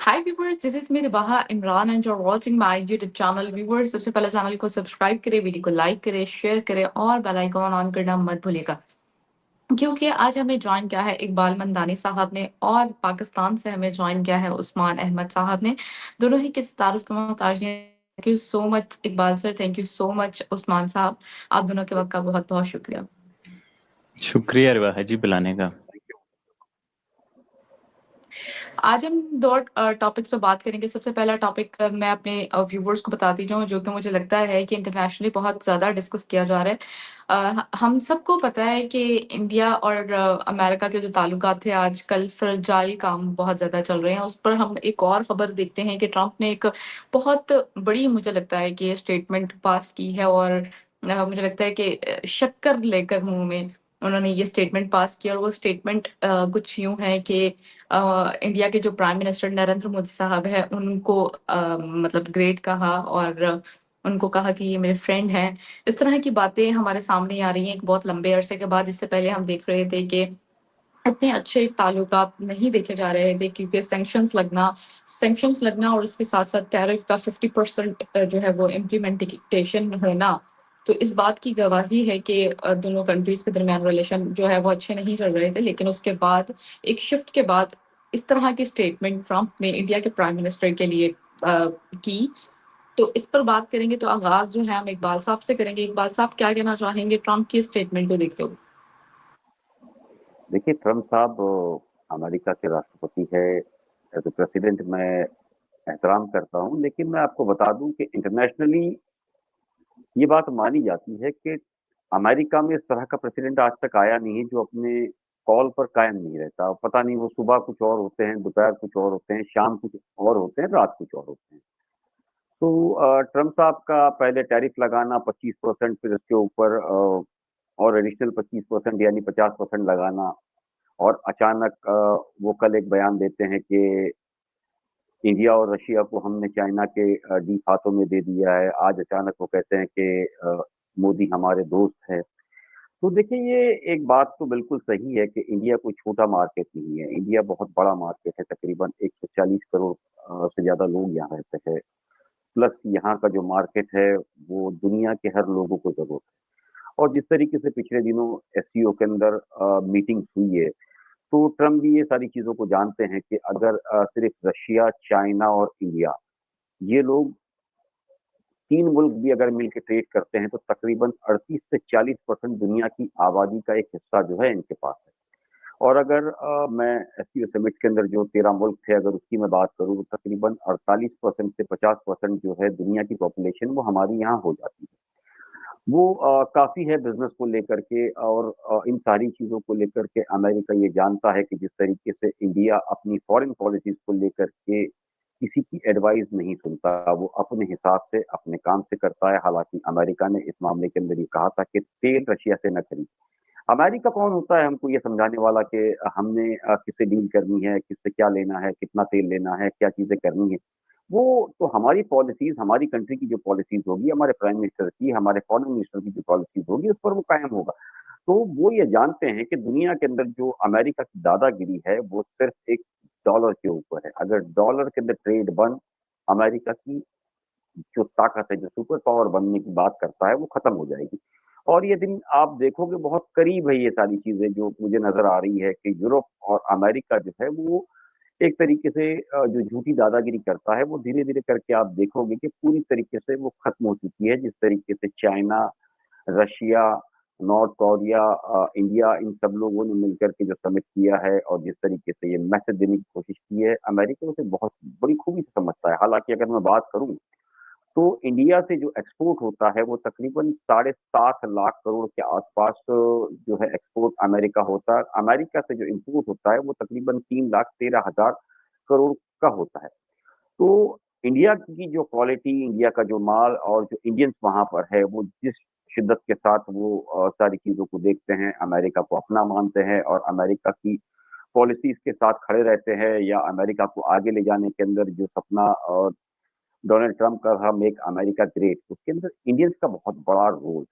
Hi viewers, this is मेरी बाहा Imran and you're watching my YouTube channel. Viewers, सबसे पहले चैनल को सब्सक्राइब करें, वीडियो को लाइक करें, शेयर करें और बेल आइकॉन ऑन करना मत भूलिएगा, क्योंकि आज हमें ज्वाइन किया है इकबाल मंदानी साहब ने और पाकिस्तान से हमें ज्वाइन किया है उस्मान अहमद साहब ने। दोनों ही किस तारुफ के मोहताज हैं। Thank you so much Iqbal sir, thank you so much Usman साहब। आप दोनों के वक्त का बहुत बहुत शुक्रिया। शुक्रिया रिवाहा जी बुलाने का। आज हम दो टॉपिक्स पे बात करेंगे। सबसे पहला टॉपिक मैं अपने व्यूवर्स को बताती जाऊँ, जो कि मुझे लगता है कि इंटरनेशनली बहुत ज़्यादा डिस्कस किया जा रहा है। हम सबको पता है कि इंडिया और अमेरिका के जो ताल्लुकात थे आजकल फ्रजाइल काम बहुत ज़्यादा चल रहे हैं। उस पर हम एक और खबर देखते हैं कि ट्रंप ने एक बहुत बड़ी, मुझे लगता है कि स्टेटमेंट पास की है और मुझे लगता है कि शक्कर लेकर मुँह में उन्होंने ये स्टेटमेंट पास किया। और वो स्टेटमेंट कुछ यूँ है कि इंडिया के जो प्राइम मिनिस्टर नरेंद्र मोदी साहब हैं उनको मतलब ग्रेट कहा और उनको कहा कि ये मेरे फ्रेंड हैं। इस तरह की बातें हमारे सामने आ रही हैं एक बहुत लंबे अरसे के बाद। इससे पहले हम देख रहे थे कि इतने अच्छे ताल्लुकात नहीं देखे जा रहे थे, क्योंकि सैंक्शंस लगना और उसके साथ-साथ टैरिफ का 50% जो है वो इम्प्लीमेंटेशन होना, तो इस बात की गवाही है कि दोनों कंट्रीज़ के दरमियान रिलेशन जो है वो अच्छे नहीं चल रहे थे। लेकिन उसके बाद एक शिफ्ट के बाद इस तरह की स्टेटमेंट ट्रंप ने इंडिया के प्राइम मिनिस्टर के लिए की। तो इस पर बात करेंगे, तो आगाज़ जो है हम इकबाल साहब से करेंगे। इकबाल साहब, क्या कहना चाहेंगे ट्रंप की स्टेटमेंट को देखते हुए? देखिए, ट्रम्प साहब अमेरिका के राष्ट्रपति है। एज ए प्रेसिडेंट मैं एहतराम करता हूँ, लेकिन मैं आपको बता दूं कि इंटरनेशनली ये बात मानी जाती है कि अमेरिका में इस तरह का प्रेसिडेंट आज तक आया नहीं है जो अपने कॉल पर कायम नहीं रहता। पता नहीं, वो सुबह कुछ और होते हैं, दोपहर कुछ और होते हैं, शाम कुछ और होते हैं, रात कुछ और होते हैं। तो ट्रम्प साहब का पहले टैरिफ लगाना 25%, फिर उसके ऊपर और एडिशनल 25% यानी 50% लगाना, और अचानक वो कल एक बयान देते हैं कि इंडिया और रशिया को हमने चाइना के डीप हाथों में दे दिया है। आज अचानक वो कहते हैं कि मोदी हमारे दोस्त हैं। तो देखिए, ये एक बात तो बिल्कुल सही है कि इंडिया कोई छोटा मार्केट नहीं है। इंडिया बहुत बड़ा मार्केट है, तकरीबन 140 करोड़ से ज़्यादा लोग यहाँ रहते हैं। प्लस यहाँ का जो मार्केट है, वो दुनिया के हर लोगों को ज़रूरत है। और जिस तरीके से पिछले दिनों एससीओ के अंदर मीटिंग्स हुई है, तो ट्रम्प भी ये सारी चीज़ों को जानते हैं कि अगर सिर्फ रशिया, चाइना और इंडिया, ये लोग 3 मुल्क भी अगर मिलके ट्रेड करते हैं, तो तकरीबन 38 से 40% दुनिया की आबादी का एक हिस्सा जो है इनके पास है। और अगर मैं एससीओ समिट के अंदर जो 13 मुल्क थे, अगर उसकी मैं बात करूँ, तो तकरीबन 48% से 50% जो है दुनिया की पॉपुलेशन, वो हमारी यहाँ हो जाती है। वो काफ़ी है बिज़नेस को लेकर के, और इन सारी चीज़ों को लेकर के अमेरिका ये जानता है कि जिस तरीके से इंडिया अपनी फॉरेन पॉलिसीज़ को लेकर के किसी की एडवाइस नहीं सुनता, वो अपने हिसाब से, अपने काम से करता है। हालाँकि अमेरिका ने इस मामले के अंदर ये कहा था कि तेल रशिया से न खरीदें। अमेरिका कौन होता है हमको ये समझाने वाला कि हमने किससे डील करनी है, किससे क्या लेना है, कितना तेल लेना है, क्या चीज़ें करनी है। वो तो हमारी पॉलिसीज़, हमारी कंट्री की जो पॉलिसीज़ होगी, हमारे प्राइम मिनिस्टर की, हमारे फॉरेन मिनिस्टर की जो पॉलिसीज़ होगी, उस पर वो कायम होगा। तो वो ये जानते हैं कि दुनिया के अंदर जो अमेरिका की दादागिरी है, वो सिर्फ़ एक डॉलर के ऊपर है। अगर डॉलर के अंदर ट्रेड बंद, अमेरिका की जो ताकत है, जो सुपर पावर बनने की बात करता है, वो खत्म हो जाएगी। और ये दिन आप देखोगे बहुत करीब है, ये सारी चीज़ें जो मुझे नज़र आ रही है कि यूरोप और अमेरिका जो है वो एक तरीके से जो झूठी दादागिरी करता है, वो धीरे-धीरे करके आप देखोगे कि पूरी तरीके से वो खत्म हो चुकी है। जिस तरीके से China, Russia, North Korea, India, इन सब लोगों ने मिलकर के जो समिट किया है और जिस तरीके से ये मैसेज देने की कोशिश की है, अमेरिका उसे बहुत बड़ी खूबी से समझता है। हालाँकि अगर मैं बात करूँ, तो इंडिया से जो एक्सपोर्ट होता है, वो तकरीबन साढ़े 7 लाख करोड़ के आसपास जो है एक्सपोर्ट अमेरिका होता है। अमेरिका से जो इम्पोर्ट होता है, वो तकरीबन 3 लाख 13 हज़ार करोड़ का होता है। तो इंडिया की जो क्वालिटी, इंडिया का जो माल और जो इंडियंस वहाँ पर है, वो जिस शिद्दत के साथ वो सारी चीज़ों को देखते हैं, अमेरिका को अपना मानते हैं और अमेरिका की पॉलिसीज़ के साथ खड़े रहते हैं, या अमेरिका को आगे ले जाने के अंदर जो सपना डोनाल्ड ट्रंप का था, मेक अमेरिका ग्रेट, उसके अंदर इंडियंस का बहुत बड़ा रोल।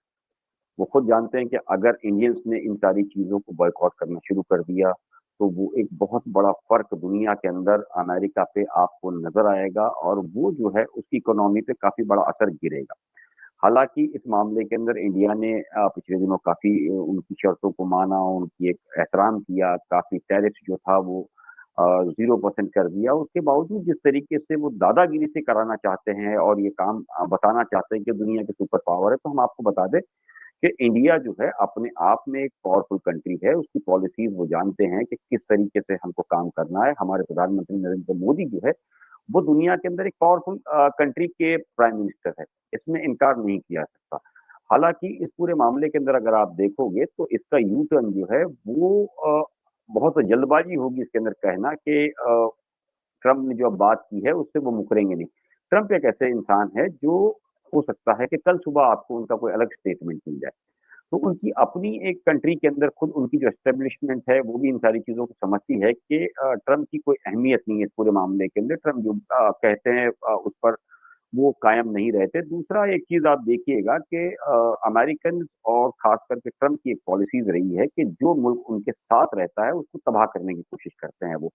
वो खुद जानते हैं कि अगर इंडियंस ने इन सारी चीज़ों को बॉयकॉट करना शुरू कर दिया, तो वो एक बहुत बड़ा फ़र्क दुनिया के अंदर अमेरिका पे आपको नज़र आएगा और वो जो है उसकी इकोनॉमी पे काफ़ी बड़ा असर गिरेगा। हालाँकि इस मामले के अंदर इंडिया ने पिछले दिनों काफ़ी उनकी शर्तों को माना, उनकी एक एहतराम किया, काफ़ी टैरिफ जो था वो 0% कर दिया। उसके बावजूद जिस तरीके से वो दादागिरी से कराना चाहते हैं और ये काम बताना चाहते हैं कि दुनिया के सुपर पावर है, तो हम आपको बता दें कि इंडिया जो है अपने आप में एक पावरफुल कंट्री है, उसकी पॉलिसीज़ वो जानते हैं कि किस तरीके से हमको काम करना है। हमारे प्रधानमंत्री नरेंद्र मोदी जो है, वो दुनिया के अंदर एक पावरफुल कंट्री के प्राइम मिनिस्टर है, इसमें इनकार नहीं किया जा सकता। हालाँकि इस पूरे मामले के अंदर अगर आप देखोगे तो इसका यू टर्न जो है वो बहुत जल्दबाज़ी होगी इसके अंदर कहना कि ट्रम्प ने जो अब बात की है उससे वो मुकरेंगे नहीं। ट्रम्प एक ऐसे इंसान है जो हो सकता है कि कल सुबह आपको उनका कोई अलग स्टेटमेंट मिल जाए। तो उनकी अपनी एक कंट्री के अंदर खुद उनकी जो एस्टेब्लिशमेंट है वो भी इन सारी चीज़ों को समझती है कि ट्रम्प की कोई अहमियत नहीं है इस पूरे मामले के अंदर। ट्रम्प जो कहते हैं उस पर वो कायम नहीं रहते। दूसरा एक चीज़ आप देखिएगा कि अमेरिकन और ख़ास करके ट्रम्प की एक पॉलिसीज़ रही है कि जो मुल्क उनके साथ रहता है उसको तबाह करने की कोशिश करते हैं वो।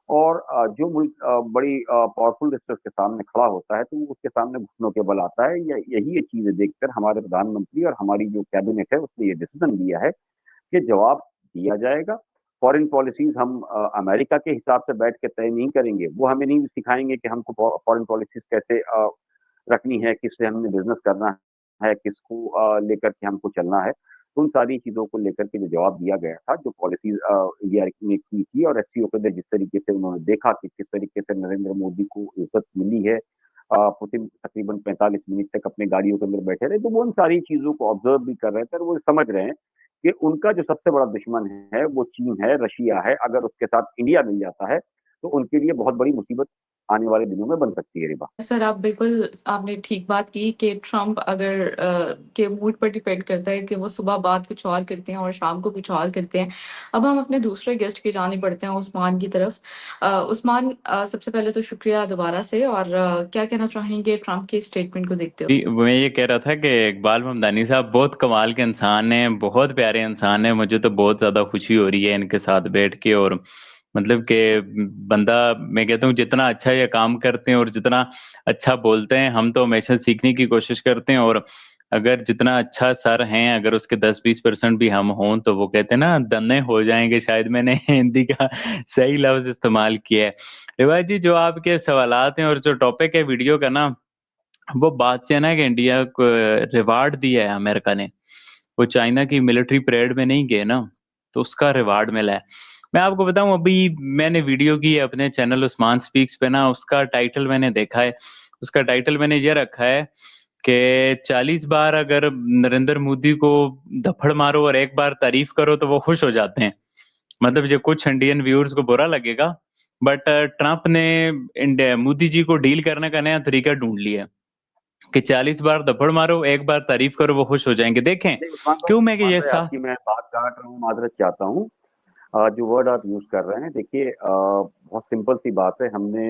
और जो मुल्क बड़ी पावरफुल रिसर्च के सामने खड़ा होता है, तो वो उसके सामने घुटनों के बल आता है। यही ये चीज़ें देखकर हमारे प्रधानमंत्री और हमारी जो कैबिनेट है, उसने ये डिसीज़न लिया है कि जवाब दिया जाएगा। फॉरेन पॉलिसीज़ हम अमेरिका के हिसाब से बैठ के तय नहीं करेंगे। वो हमें नहीं सिखाएँगे कि हमको फॉरेन पॉलिसीज़ कैसे रखनी है, किससे हमने बिज़नेस करना है, किसको लेकर के हमको चलना है। तो उन सारी चीज़ों को लेकर के जो जवाब दिया गया था, जो पॉलिसीज़ इंडिया ने की थी और एससीओ के अंदर जिस तरीके से उन्होंने देखा कि किस तरीके से नरेंद्र मोदी को इज़्ज़त मिली है। पुतिन तकरीबन 45 मिनट तक अपनी गाड़ियों के अंदर बैठे रहे, तो वो उन सारी चीज़ों को ऑब्ज़र्व भी कर रहे थे और वो समझ रहे हैं कि उनका जो सबसे बड़ा दुश्मन है, वो चीन है, रशिया है। अगर उसके साथ इंडिया मिल जाता है, तो उनके लिए बहुत बड़ी मुसीबत आने वाले दिनों में बन सकती है रिबा। सर, आप बिल्कुल आपने ठीक बात की कि ट्रम्प अगर के मूड पर डिपेंड करता है कि वो सुबह बात कुछ और करते हैं और शाम को कुछ और करते हैं। अब हम अपने दूसरे गेस्ट की जानिब बढ़ते हैं, उस्मान की तरफ। उस्मान, सबसे पहले तो शुक्रिया दोबारा से, और क्या कहना चाहेंगे ट्रम्प के स्टेटमेंट को देखते हुए? जी, मैं ये कह रहा था कि इकबाल ममदानी साहब बहुत कमाल के इंसान हैं, बहुत प्यारे इंसान हैं। मुझे तो बहुत ज़्यादा खुशी हो रही है इनके साथ बैठ के। और मतलब कि बंदा, मैं कहता हूँ, जितना अच्छा ये काम करते हैं और जितना अच्छा बोलते हैं, हम तो हमेशा सीखने की कोशिश करते हैं। और अगर जितना अच्छा सर हैं, अगर उसके 10-20% भी हम हों, तो वो कहते हैं ना, दन्ने हो जाएँगे। शायद मैंने हिंदी का सही लफ्ज़ इस्तेमाल किया है। रिवाज जी, जो आपके सवालात हैं और जो टॉपिक है वीडियो का ना, वो बात से है ना कि इंडिया को रिवार्ड दिया है अमेरिका ने। वो चाइना की मिलिट्री परेड में नहीं गए ना, तो उसका रिवार्ड मिला है। मैं आपको बताऊँ, अभी मैंने वीडियो की है अपने चैनल उस्मान स्पीक्स पे ना, उसका टाइटल मैंने देखा है। उसका टाइटल मैंने ये रखा है कि 40 बार अगर नरेंद्र मोदी को धप्पड़ मारो और एक बार तारीफ करो तो वो खुश हो जाते हैं। मतलब ये कुछ इंडियन व्यूअर्स को बुरा लगेगा, बट ट्रंप ने इंडिया मोदी जी को डील करने का नया तरीका ढूँढ लिया है। कि 40 बार थप्पड़ मारो, एक बार तारीफ करो, वो खुश हो जाएँगे। देखें, नहीं, क्यों मैं कि उस्मान ये भाई सा आपकी मैं बात काट रहा हूँ, माज़रत चाहता हूँ। जो वर्ड आप यूज़ कर रहे हैं, देखिए बहुत सिंपल सी बात है। हमने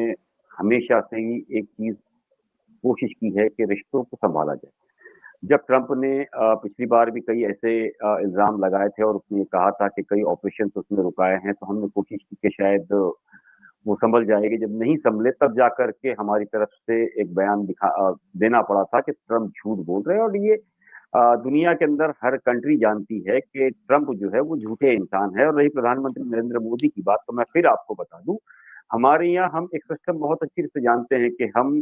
हमेशा से ही एक चीज़ कोशिश की है कि रिश्तों को सँभाला जाए। जब ट्रंप ने पिछली बार भी कई ऐसे इल्ज़ाम लगाए थे और उसने ये कहा था कि कई ऑपरेशंस उसने रुकाए हैं, तो हमने कोशिश की कि शायद वो सँभल जाएँगे। जब नहीं सँभले तब जाकर के हमारी तरफ से एक बयान देना पड़ा था कि ट्रंप झूठ बोल रहे हैं। और ये दुनिया के अंदर हर कंट्री जानती है कि ट्रंप जो है वो झूठे इंसान है। और रही प्रधानमंत्री नरेंद्र मोदी की बात, तो मैं फिर आपको बता दूँ, हमारे यहाँ हम एक सिस्टम बहुत अच्छी से जानते हैं कि हम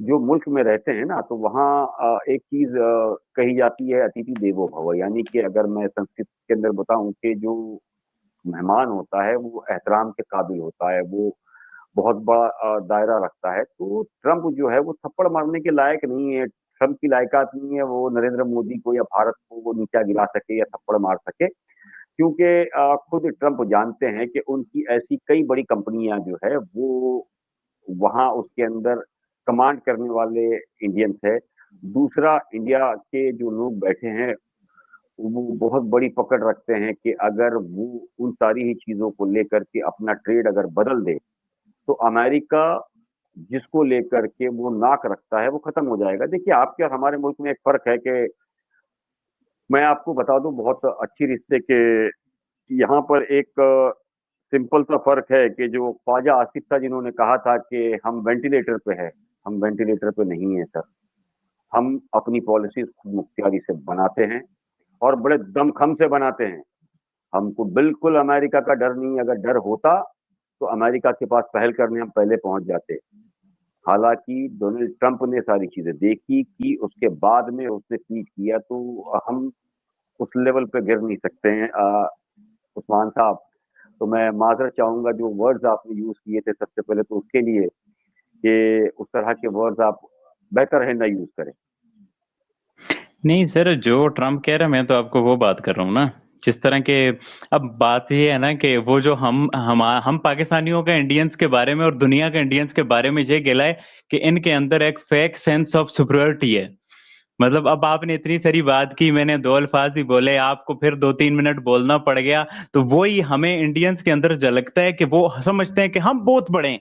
जो मुल्क में रहते हैं ना, तो वहाँ एक चीज़ कही जाती है, अतिथि देवो भव। यानी कि अगर मैं संस्कृत के अंदर बताऊँ कि जो मेहमान होता है वो एहतराम के काबिल होता है, वो बहुत बड़ा दायरा रखता है। तो ट्रंप जो है वो थप्पड़ मारने के लायक नहीं है। ट्रंप की लायकात नहीं है वो नरेंद्र मोदी को या भारत को वो नीचा गिरा सके या थप्पड़ मार सके। क्योंकि खुद ट्रंप जानते हैं कि उनकी ऐसी कई बड़ी कंपनियाँ जो है वो वहाँ उसके अंदर कमांड करने वाले इंडियंस है। दूसरा, इंडिया के जो लोग बैठे हैं, वो बहुत बड़ी पकड़ रखते हैं कि अगर वो उन सारी ही चीज़ों को लेकर के अपना ट्रेड अगर बदल दे, तो अमेरिका जिसको लेकर के वो नाक रखता है, वो खत्म हो जाएगा। देखिए, आपके और हमारे मुल्क में एक फ़र्क है कि मैं आपको बता दूँ बहुत अच्छी रिश्ते के यहाँ पर एक सिंपल सा फर्क है कि जो ख्वाजा आसिफ था जिन्होंने कहा था कि हम वेंटिलेटर पे है, हम वेंटिलेटर पे नहीं है सर। हम अपनी पॉलिसीज खुद मुख्तियारी से बनाते हैं और बड़े दमखम से बनाते हैं। हमको बिल्कुल अमेरिका का डर नहीं है। अगर डर होता तो अमेरिका के पास पहल करने हम पहले पहुंच जाते। हालांकि डोनाल्ड ट्रंप ने सारी चीजें देखी कि उसके बाद में उसने ट्वीट किया, तो हम उस लेवल पे गिर नहीं सकते हैं उस्मान साहब। तो मैं माजरत चाहूंगा जो वर्ड्स आपने यूज किए थे सबसे पहले तो उसके लिए, कि उस तरह के वर्ड्स आप बेहतर है ना यूज करें। नहीं सर, जो ट्रम्प कह रहा है मैं तो आपको वो बात कर रहा हूँ ना, जिस तरह के, अब बात ये है ना कि वो जो हम पाकिस्तानियों के इंडियंस के बारे में और दुनिया के इंडियंस के बारे में ये गिला है कि इनके अंदर एक फेक सेंस ऑफ सुपरियरिटी है। मतलब अब आपने इतनी सारी बात की, मैंने दो अल्फाज ही बोले, आपको फिर 2-3 मिनट बोलना पड़ गया, तो वो ही हमें इंडियंस के अंदर झलकता है कि वो समझते हैं कि हम बहुत बड़े हैं,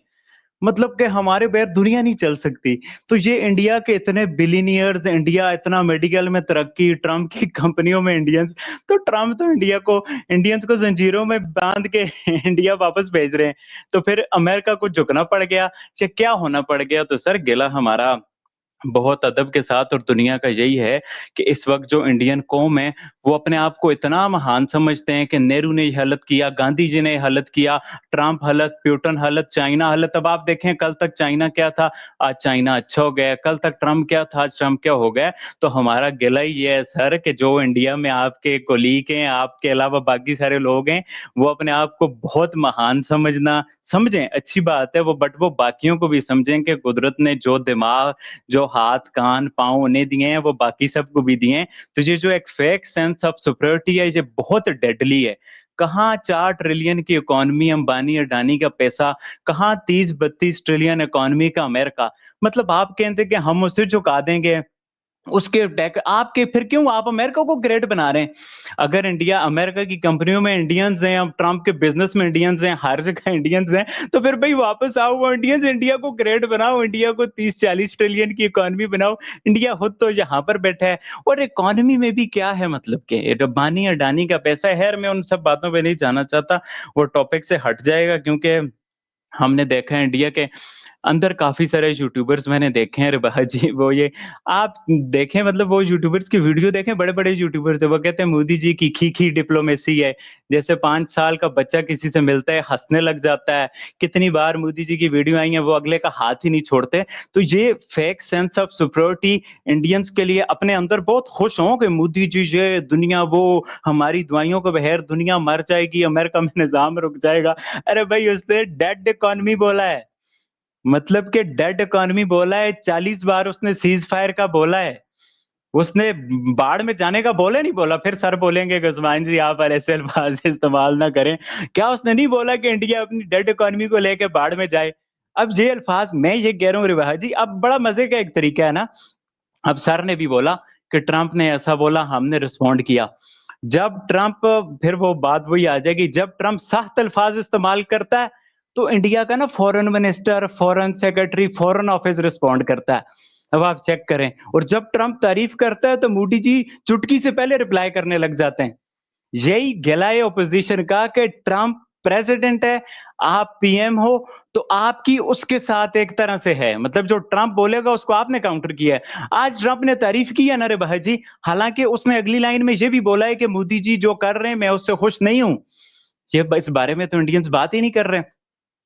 मतलब कि हमारे बगैर दुनिया नहीं चल सकती। तो ये इंडिया के इतने बिलियनियर्स, इंडिया इतना मेडिकल में तरक्की, ट्रम्प की कंपनियों में इंडियंस, तो ट्रम्प तो इंडियंस को जंजीरों में बांध के इंडिया वापस भेज रहे हैं। तो फिर अमेरिका को झुकना पड़ गया, ये क्या होना पड़ गया? तो सर गिला हमारा बहुत अदब के साथ और दुनिया का यही है कि इस वक्त जो इंडियन कौम है वो अपने आप को इतना महान समझते हैं कि नेहरू ने ये हालत किया, गांधी जी ने ये हालत किया, ट्रम्प हालत, प्यूटन हालत, चाइना हालत। अब आप देखें कल तक चाइना क्या था, आज चाइना अच्छा हो गया, कल तक ट्रम्प क्या था, आज ट्रम्प क्या हो गया। तो हमारा गिला ही ये है सर कि जो इंडिया में आपके कोलीग हैं, आपके अलावा बाकी सारे लोग हैं, वो अपने आप को बहुत महान समझें, अच्छी बात है वो, बट वो बाकियों को भी समझें कि कुदरत ने जो दिमाग, जो हाथ कान पांव उन्हें दिए हैं वो बाकी सबको भी दिए हैं। तो ये जो एक फेक सेंस ऑफ सुपरियरिटी है ये बहुत डेडली है। कहाँ 4 ट्रिलियन की इकोनॉमी अंबानी अडानी का पैसा, कहाँ 30-32 ट्रिलियन इकोनॉमी का अमेरिका। मतलब आप कहते हैं कि हम उसे झुका देंगे, उसके टैक आपके, फिर क्यों आप अमेरिका को ग्रेट बना रहे हैं? अगर इंडिया, अमेरिका की कंपनियों में इंडियंस हैं, अब ट्रम्प के बिजनेस में इंडियंस हैं, हर जगह इंडियंस हैं, तो फिर भाई वापस आओ वो इंडियंस, इंडिया को ग्रेट बनाओ, इंडिया को 30-40 ट्रिलियन की इकोनॉमी बनाओ। इंडिया खुद तो यहाँ पर बैठा है, और इकोनॉमी में भी क्या है, मतलब के अंबानी अडानी का पैसा है। खैर मैं उन सब बातों पर नहीं जाना चाहता, वो टॉपिक से हट जाएगा, क्योंकि हमने देखा है इंडिया के अंदर काफ़ी सारे यूट्यूबर्स मैंने देखे हैं, रिवाज जी, वो ये आप देखें, मतलब वो यूट्यूबर्स की वीडियो देखें, बड़े-बड़े यूट्यूबर्स हैं, वो कहते हैं मोदी जी की खी-खी डिप्लोमेसी है। जैसे 5 साल का बच्चा किसी से मिलता है, हँसने लग जाता है। कितनी बार मोदी जी की वीडियो आई है, वो अगले का हाथ ही नहीं छोड़ते। तो ये fake sense of superiority Indians के लिए अपने अंदर बहुत खुश हों कि मोदी जी ये दुनिया, वो हमारी दुआइयों के बगैर दुनिया मर जाएगी, अमेरिका में निज़ाम रुक जाएगा। अरे भाई उसने डेड इकोनॉमी बोला है। मतलब कि डेड इकोनॉमी बोला है, 40 बार उसने सीज फायर का बोला है। उसने बाढ़ में जाने का बोला नहीं बोला, फिर सर बोलेंगे कि उस्मान जी आप ऐसे अल्फाज इस्तेमाल ना करें। क्या उसने नहीं बोला कि इंडिया अपनी डेड इकोनॉमी को लेके बाढ़ में जाए? अब ये अल्फाज मैं ये कह रहा हूँ रिवाज जी, अब बड़ा मजे का एक तरीका है ना, अब सर ने भी बोला कि ट्रंप ने ऐसा बोला, हमने रिस्पॉन्ड किया। जब ट्रंप, फिर वो बात वही आ जाएगी, जब ट्रंप सख्त अल्फाज इस्तेमाल करता है तो इंडिया का ना foreign minister, foreign secretary, foreign office respond करता है। अब आप चेक करें, और जब ट्रंप तारीफ करता है तो मोदी जी चुटकी से पहले रिप्लाई करने लग जाते हैं। यही गला है ऑपोजिशन का कि ट्रंप प्रेसिडेंट है, आप पीएम हो, तो आपकी उसके साथ एक तरह से है, मतलब जो ट्रंप बोलेगा उसको आपने काउंटर किया है। आज ट्रंप ने तारीफ की है ना रे भाई जी, हालांकि उसने अगली लाइन में ये भी बोला है कि मोदी जी जो कर रहे हैं मैं उससे खुश नहीं हूं। ये इस बारे में तो इंडियंस बात ही नहीं कर रहे हैं।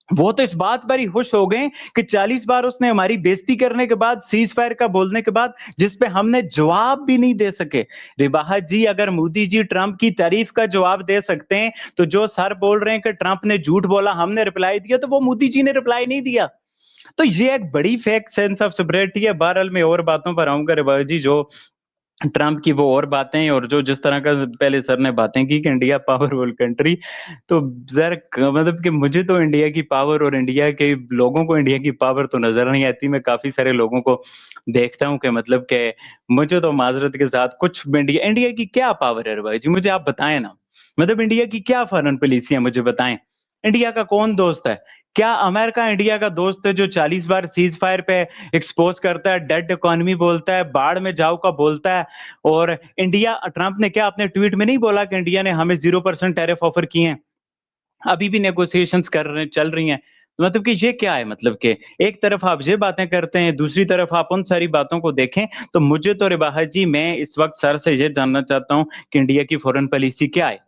वो तो इस बात पर ही खुश हो गए कि 40 बार उसने हमारी बेइज्जती करने के बाद, सीज फायर का बोलने के बाद, जिस पे हमने जवाब भी नहीं दे सके। रिबाहा जी, अगर मोदी जी ट्रंप की तारीफ का जवाब दे सकते हैं, तो जो सर बोल रहे हैं कि ट्रंप ने झूठ बोला, हमने रिप्लाई दिया, तो वो मोदी जी ने रिप्लाई नहीं दिया। तो ये एक बड़ी फेक सेंस ऑफ सुपरियरिटी है। बहरहाल मैं और बातों पर आऊंगा रिबाहा जी, जो ट्रंप की वो और बातें, और जो जिस तरह का पहले सर ने बातें की कि इंडिया पावरफुल कंट्री, तो सर मतलब कि मुझे तो इंडिया की पावर और इंडिया के लोगों को इंडिया की पावर तो नजर नहीं आती। मैं काफी सारे लोगों को देखता हूँ कि मतलब कि मुझे तो माजरत के साथ कुछ इंडिया इंडिया की क्या पावर है भाई जी, मुझे आप बताएं ना। मतलब इंडिया की क्या फॉरेन पॉलिसी है, मुझे बताएं। इंडिया का कौन दोस्त है? क्या अमेरिका इंडिया का दोस्त है जो 40 बार सीज फायर पे एक्सपोज करता है, डेड इकोनॉमी बोलता है, बाढ़ में जाओ का बोलता है? और इंडिया, ट्रंप ने क्या अपने ट्वीट में नहीं बोला कि इंडिया ने हमें 0% टैरिफ ऑफर किए हैं? अभी भी नेगोशिएशंस चल रही हैं। तो मतलब कि ये क्या है, मतलब कि एक तरफ आप ये बातें करते हैं, दूसरी तरफ आप उन सारी बातों को देखें। तो मुझे तो रिबाहा जी, मैं इस वक़्त सर से ये जानना चाहता हूँ कि इंडिया की फ़ॉरेन पॉलिसी क्या है?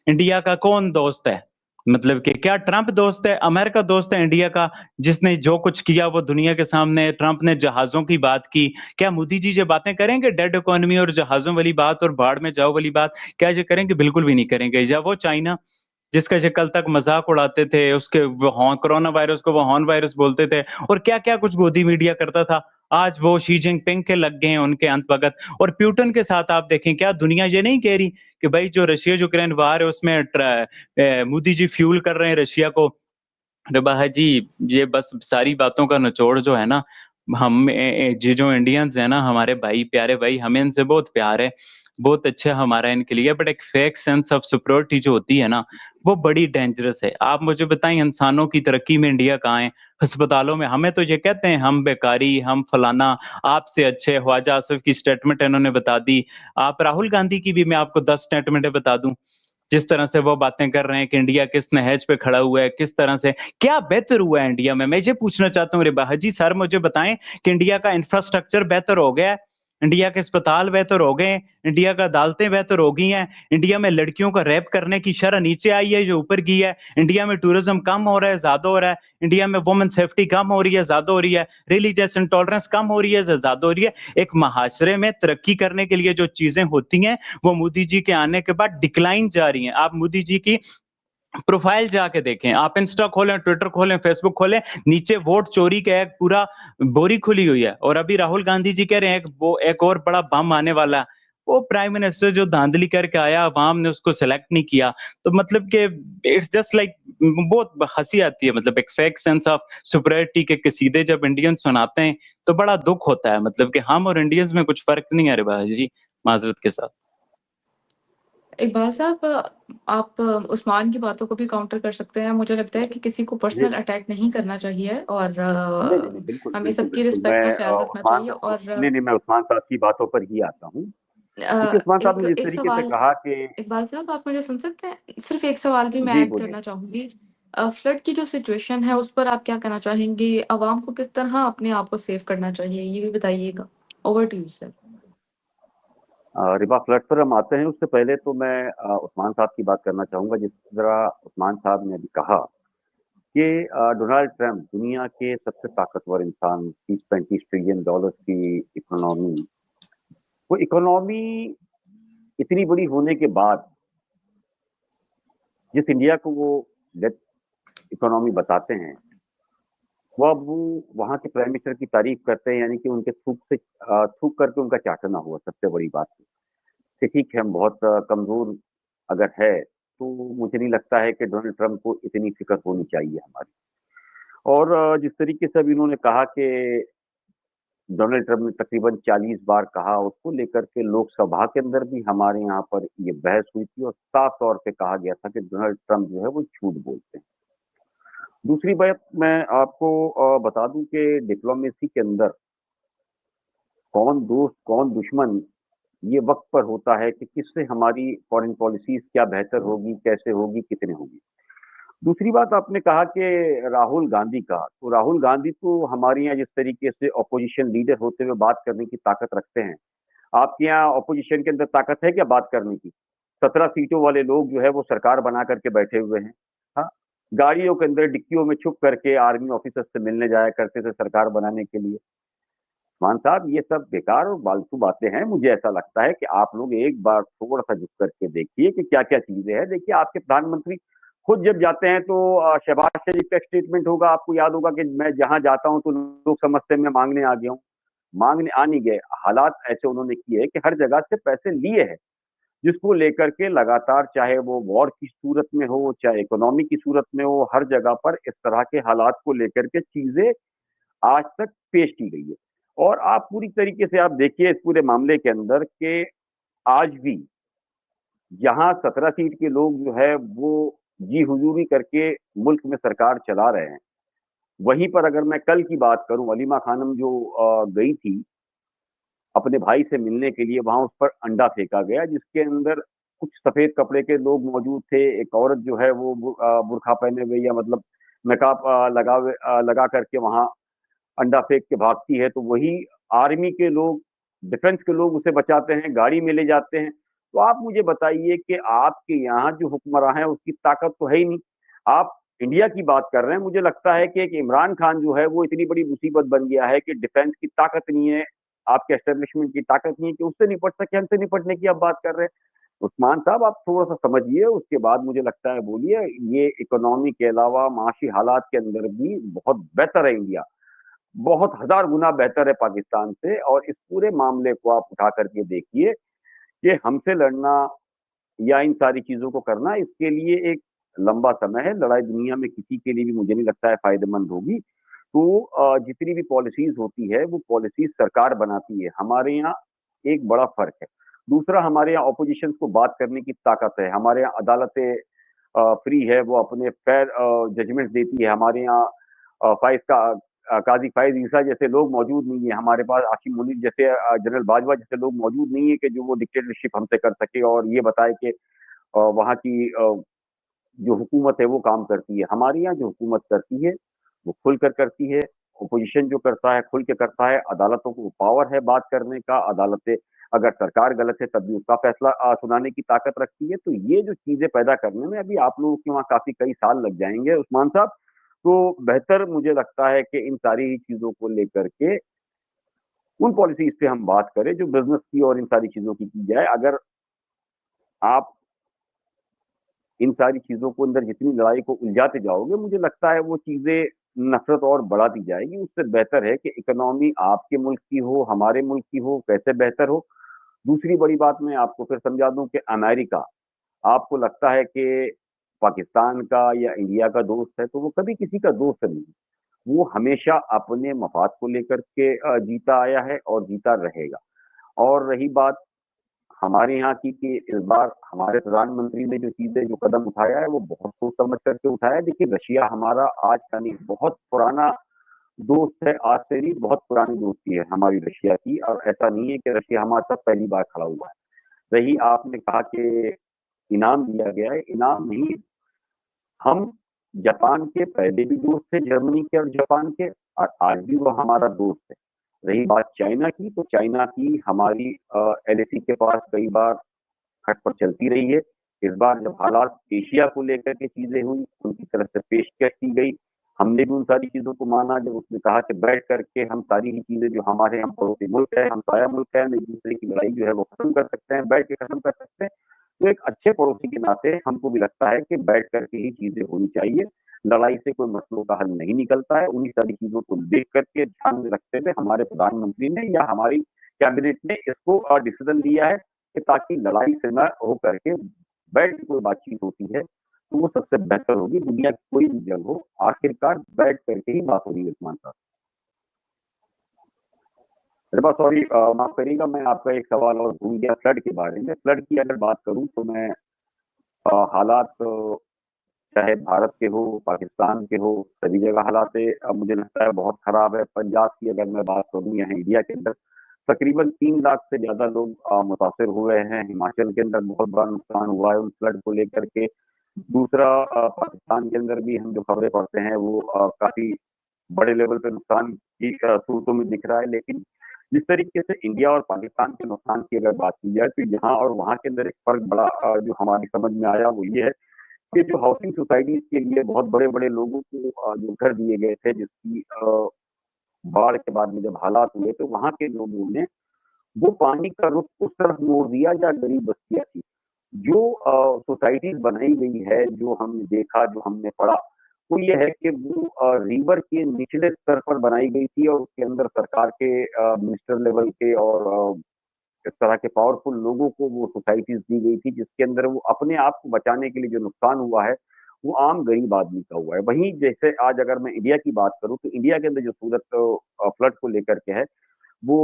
इंडिया का कौन दोस्त है? मतलब कि क्या ट्रंप दोस्त है, अमेरिका दोस्त है इंडिया का, जिसने जो कुछ किया वो दुनिया के सामने, ट्रंप ने जहाज़ों की बात की, क्या मोदी जी ये बातें करेंगे डेड इकोनॉमी और जहाज़ों वाली बात और बाढ़ में जाओ वाली बात, क्या ये करेंगे? बिल्कुल भी नहीं करेंगे। या वो चाइना, जिसका ये कल तक मज़ाक उड़ाते थे, उसके वो कोरोना वायरस को वो हॉर्न वायरस बोलते थे और क्या-क्या कुछ गोदी मीडिया करता था। आज वो शी जिनपिंग के लग गए हैं उनके अंतभगत। और प्यूटन के साथ आप देखें, क्या दुनिया ये नहीं कह रही कि भाई जो रशिया-यूक्रेन वार है उसमें मोदी जी फ्यूल कर रहे हैं रशिया को। अरे वाह जी, ये बस सारी बातों का निचोड़ जो है ना, हम ये जो इंडियंस हैं ना, हमारे भाई, प्यारे भाई, हमें इनसे बहुत प्यार है, बहुत अच्छा हमारा इनके लिए, बट एक फेक सेंस ऑफ सुपरियॉरिटी जो होती है ना, वो बड़ी डेंजरस है। आप मुझे बताएं, इंसानों की तरक्की में इंडिया कहाँ है? अस्पतालों में हमें तो ये कहते हैं हम बेकारी, हम फलाना, आपसे अच्छे। ख्वाजा आसिफ की स्टेटमेंट इन्होंने बता दी। आप राहुल गांधी की भी मैं आपको 10 स्टेटमेंटें बता दूं, जिस तरह से वो बातें कर रहे हैं कि इंडिया किस नहज पे खड़ा हुआ है, किस तरह से क्या बेहतर हुआ है इंडिया में। मैं ये पूछना चाहता हूँ रिबाहा जी, सर मुझे बताएं कि इंडिया का इंफ्रास्ट्रक्चर बेहतर हो गया है, इंडिया के अस्पताल बेहतर हो गए, इंडिया का अदालतें बेहतर हो गई हैं, इंडिया में लड़कियों का रेप करने की शरह नीचे आई है जो ऊपर की है, इंडिया में टूरिज्म कम हो रहा है ज्यादा हो रहा है, इंडिया में वुमेन सेफ्टी कम हो रही है ज्यादा हो रही है, रिलीजियस इंटॉलरेंस कम हो रही है ज्यादा हो रही है। एक महाशरे में तरक्की करने के लिए जो चीजें होती हैं वो मोदी जी के आने के बाद डिक्लाइन जा रही हैं। आप मोदी जी की प्रोफाइल जाके देखें, आप इंस्टा खोलें, ट्विटर खोलें, फेसबुक खोलें, नीचे वोट चोरी का एक पूरा बोरी खुली हुई है। और अभी राहुल गांधी जी कह रहे हैं वो एक और बड़ा बम आने वाला है। वो प्राइम मिनिस्टर जो धांधली करके आया, अवाम ने उसको सेलेक्ट नहीं किया। तो मतलब कि इट्स जस्ट लाइक, बहुत हंसी आती है। मतलब एक फेक सेंस ऑफ सुपरियरिटी के कसीदे जब इंडियंस सुनाते हैं तो बड़ा दुख होता है। मतलब कि हम और इंडियंस में कुछ फर्क नहीं है रे भाई जी, माजरत के साथ। इकबाल साहब, आप उस्मान की बातों को भी काउंटर कर सकते हैं। मुझे लगता है कि किसी को जी, पर्सनल अटैक नहीं करना चाहिए और नहीं, नहीं, नहीं, बिल्कुल, हमें बिल्कुल, सबकी बिल्कुल। रिस्पेक्ट मैं का ख्याल रखना चाहिए और नहीं, नहीं, मैं उस्मान साहब की बातों पर ही आता हूँ, क्योंकि उस्मान साहब एक ने जिस एक तरीके से सवाल, कहा कि इकबाल साहब आप मुझे सुन सकते हैं? सिर्फ एक सवाल भी मैं जी, ऐड बोलिए। करना चाहूँगी। फ्लड की जो सिचुएशन है उस पर आप क्या कहना चाहेंगे? अवाम को किस तरह अपने आप को सेव करना चाहिए, ये भी बताइएगा। Over to you sir. रिबा फ्लड पर हम आते हैं, उससे पहले तो मैं उस्मान साहब की बात करना चाहूँगा। जिस तरह उस्मान साहब ने अभी कहा कि डोनाल्ड ट्रंप दुनिया के सबसे ताकतवर इंसान, 30-35 ट्रिलियन डॉलर की इकोनॉमी, वो इकोनॉमी इतनी बड़ी होने के बाद जिस इंडिया को वो डेथ इकोनॉमी बताते हैं, वो अब वो वहाँ के प्राइम मिनिस्टर की तारीफ करते हैं, यानी कि उनके थूक करके उनका चाटना हुआ सबसे बड़ी बात। कि ठीक है, हम बहुत कमजोर अगर है, तो मुझे नहीं लगता है कि डोनाल्ड ट्रंप को इतनी फिक्र होनी चाहिए हमारी। और जिस तरीके से अभी इन्होंने कहा कि डोनाल्ड ट्रंप ने तकरीबन 40 बार कहा, उसको लेकर के लोकसभा के अंदर भी हमारे यहाँ पर ये बहस हुई थी और साफ तौर पे कहा गया था कि डोनाल्ड ट्रंप जो है वो झूठ बोलते हैं। दूसरी बात मैं आपको बता दूं कि डिप्लोमेसी के अंदर कौन दोस्त कौन दुश्मन, ये वक्त पर होता है कि किससे हमारी फॉरेन पॉलिसीज क्या बेहतर होगी, कैसे होगी, कितने होगी। दूसरी बात आपने कहा कि राहुल गांधी का, तो राहुल गांधी तो हमारे यहाँ जिस तरीके से ऑपोजिशन लीडर होते हुए बात करने की ताकत रखते हैं, आपके यहाँ ऑपोजिशन के अंदर ताकत है क्या बात करने की? 17 सीटों वाले लोग जो है वो सरकार बना करके बैठे हुए हैं। हाँ, गाड़ियों के अंदर डिक्कियों में छुप करके आर्मी ऑफिसर से मिलने जाया करते थे सरकार बनाने के लिए। मान साहब, ये सब बेकार और फालतू बातें हैं। मुझे ऐसा लगता है कि आप लोग एक बार थोड़ा सा झुक करके देखिए कि क्या क्या चीजें हैं। देखिए, आपके प्रधानमंत्री खुद जब जाते हैं तो शहबाज शरीफ का एक स्टेटमेंट होगा, आपको याद होगा कि मैं जहां जाता हूं तो लोग समझते हैं मैं मांगने आ गया हूँ। मांगने आ नहीं गए, हालात ऐसे उन्होंने किए कि हर जगह से पैसे लिए हैं, जिसको लेकर के लगातार, चाहे वो वॉर की सूरत में हो, चाहे इकोनॉमी की सूरत में हो, हर जगह पर इस तरह के हालात को लेकर के चीजें आज तक पेश की गई है। और आप पूरी तरीके से आप देखिए इस पूरे मामले के अंदर कि आज भी जहां 17 सीट के लोग जो है वो जी हुजूरी करके मुल्क में सरकार चला रहे हैं, वहीं पर अगर मैं कल की बात करूं, अलीमा खानम जो गई थी अपने भाई से मिलने के लिए, वहां उस पर अंडा फेंका गया, जिसके अंदर कुछ सफेद कपड़े के लोग मौजूद थे, एक औरत जो है वो बुर्का पहने हुए या मतलब नकाब लगा करके वहां अंडा फेंक के भागती है, तो वही आर्मी के लोग, डिफेंस के लोग उसे बचाते हैं, गाड़ी में ले जाते हैं। तो आप मुझे बताइए कि आपके यहाँ जो हुक्मरान है उसकी ताकत तो है ही नहीं। आप इंडिया की बात कर रहे हैं, मुझे लगता है कि एक इमरान खान जो है वो इतनी बड़ी मुसीबत बन गया है कि डिफेंस की ताकत नहीं है, आपके एस्टेब्लिशमेंट की ताकत नहीं है कि उससे निपट सके, हमसे निपटने की आप बात कर रहे हैं। उस्मान साहब आप थोड़ा सा समझिए, उसके बाद मुझे लगता है बोलिए। ये इकोनॉमी के अलावा माशी हालात के अंदर भी बहुत बेहतर है इंडिया, बहुत हजार गुना बेहतर है पाकिस्तान से। और इस पूरे मामले को आप उठा करके देखिए कि हमसे लड़ना या इन सारी चीजों को करना, इसके लिए एक लंबा समय है। लड़ाई दुनिया में किसी के लिए भी मुझे नहीं लगता है फायदेमंद होगी। तो जितनी भी पॉलिसीज होती है वो पॉलिसीज सरकार बनाती है। हमारे यहाँ एक बड़ा फर्क है। दूसरा, हमारे यहाँ ऑपोजिशन को बात करने की ताकत है, हमारे यहाँ अदालतें फ्री है, वो अपने फेयर जजमेंट देती है। हमारे यहाँ फाइज का काजी फाइज ईसा जैसे लोग मौजूद नहीं है, हमारे पास आशिम मुनीर जैसे जनरल बाजवा जैसे लोग मौजूद नहीं है कि जो वो डिक्टेटरशिप हमसे कर सके और ये बताए कि वहाँ की जो हुकूमत है वो काम करती है। हमारे यहाँ जो हुकूमत करती है वो खुल कर करती है, ओपोजिशन जो करता है खुल के करता है। अदालतों को पावर है बात करने का, अदालतें अगर सरकार गलत है तब भी उसका फैसला सुनाने की ताकत रखती है। तो ये जो चीजें पैदा करने में अभी आप लोगों के वहाँ काफी कई साल लग जाएंगे उस्मान साहब। तो बेहतर मुझे लगता है कि इन सारी ही चीजों को लेकर के उन पॉलिसीज पे हम बात करें जो बिजनेस की और इन सारी चीजों की जाए। अगर आप इन सारी चीजों को अंदर जितनी लड़ाई को उलझाते जाओगे, मुझे लगता है वो चीजें नफरत और बढ़ाती जाएगी। उससे बेहतर है कि इकोनॉमी आपके मुल्क की हो, हमारे मुल्क की हो, कैसे बेहतर हो। दूसरी बड़ी बात मैं आपको फिर समझा दूं कि अमेरिका आपको लगता है कि पाकिस्तान का या इंडिया का दोस्त है, तो वो कभी किसी का दोस्त नहीं। वो हमेशा अपने मफाद को लेकर के जीता आया है और जीता रहेगा। और रही बात हमारे यहाँ की कि इस बार हमारे प्रधानमंत्री ने जो चीजें जो कदम उठाया है वो बहुत सोच समझ करके उठाया है। देखिए, रशिया हमारा आज का नहीं, बहुत पुराना दोस्त है। आज से नहीं, बहुत पुरानी दोस्ती है हमारी रशिया की। और ऐसा नहीं है कि रशिया हमारे साथ पहली बार खड़ा हुआ है। रही आपने कहा कि इनाम दिया गया है, इनाम नहीं। हम जापान के पहले भी दोस्त थे, जर्मनी के और जापान के, और आज भी वो हमारा दोस्त है। रही बात चाइना की, तो चाइना की हमारी एलएसी के पास कई बार खटपट चलती रही है। इस बार जब हालात एशिया को लेकर के चीजें हुई, उनकी तरफ से पेशकश की गई, हमने भी उन सारी चीजों को माना। जब उसने कहा कि बैठ करके हम सारी ही चीजें जो हमारे हम पड़ोसी मुल्क है, हम साया मुल्क है, हम एक दूसरे की लड़ाई जो है वो खत्म कर सकते हैं, बैठ के खत्म कर सकते हैं। तो एक अच्छे पड़ोसी के नाते हमको भी लगता है कि बैठ करके ही चीजें होनी चाहिए। लड़ाई से कोई मसलों का हल नहीं निकलता है। उन्हीं सारी चीजों को देख करके, ध्यान में रखते हुए हमारे प्रधानमंत्री ने या हमारी कैबिनेट ने इसको डिसीजन लिया है कि ताकि लड़ाई से न हो करके बैठ के कोई बातचीत होती है तो वो सबसे बेहतर होगी। दुनिया की कोई भी जंग हो, आखिरकार बैठ करके ही बात होगी उस्मान साहब। अरे बस सॉरी, माफ करिएगा, मैं आपका एक सवाल और भूल गया फ्लड के बारे में। फ्लड की अगर बात करूं तो मैं हालात चाहे भारत के हो, पाकिस्तान के हो, सभी जगह हालात मुझे लगता है बहुत खराब है। पंजाब की अगर मैं बात करूं या इंडिया के अंदर तकरीबन 3 लाख से ज्यादा लोग मुतासिर हुए हैं। हिमाचल के अंदर बहुत बड़ा नुकसान हुआ है उन फ्लड को लेकर के। दूसरा, पाकिस्तान के अंदर भी हम जो खबरें पढ़ते हैं वो काफी बड़े लेवल पे नुकसान की सूरतों में दिख रहा है। लेकिन जिस तरीके से इंडिया और पाकिस्तान के नुकसान की अगर बात की जाए तो यहाँ और वहाँ के अंदर एक फर्क बड़ा जो हमारी समझ में आया वो ये है कि जो हाउसिंग सोसाइटीज के लिए बहुत बड़े बड़े लोगों को जो घर दिए गए थे, जिसकी बाढ़ के बाद में जब हालात हुए तो वहाँ के लोगों ने वो पानी का रुख उस तरफ मोड़ दिया जहाँ गरीब बस्तियां थी। जो सोसाइटीज बनाई गई है, जो हमने देखा, जो हमने पढ़ा, वो ये है कि वो रिवर के निचले स्तर पर बनाई गई थी और उसके अंदर सरकार के मिनिस्टर लेवल के और इस तरह के पावरफुल लोगों को वो सोसाइटीज दी गई थी, जिसके अंदर वो अपने आप को बचाने के लिए जो नुकसान हुआ है वो आम गरीब आदमी का हुआ है। वहीं जैसे आज अगर मैं इंडिया की बात करूं तो इंडिया के अंदर जो सूरत फ्लड को लेकर के है वो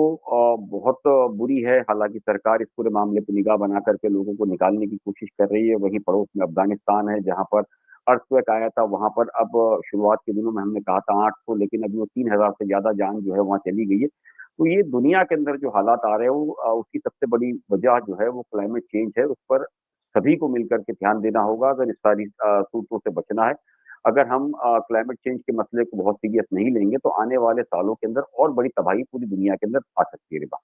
बहुत बुरी है। हालांकि सरकार इस पूरे मामले पर निगाह बना करके लोगों को निकालने की कोशिश कर रही है। वहीं पड़ोस में अफगानिस्तान है जहां पर अर्थक्वेक आया था, वहां पर अब शुरुआत के दिनों में हमने कहा था 800, लेकिन अभी वो 3000 से ज्यादा जान जो है वहां चली गई है। तो ये दुनिया के अंदर जो हालात आ रहे हैं वो उसकी सबसे बड़ी वजह जो है वो क्लाइमेट चेंज है। उस पर सभी को मिलकर के ध्यान देना होगा अगर इस सारी सूरतों से बचना है। अगर हम क्लाइमेट चेंज के मसले को बहुत सीरियस नहीं लेंगे तो आने वाले सालों के अंदर और बड़ी तबाही पूरी दुनिया के अंदर आ सकती है रिबा।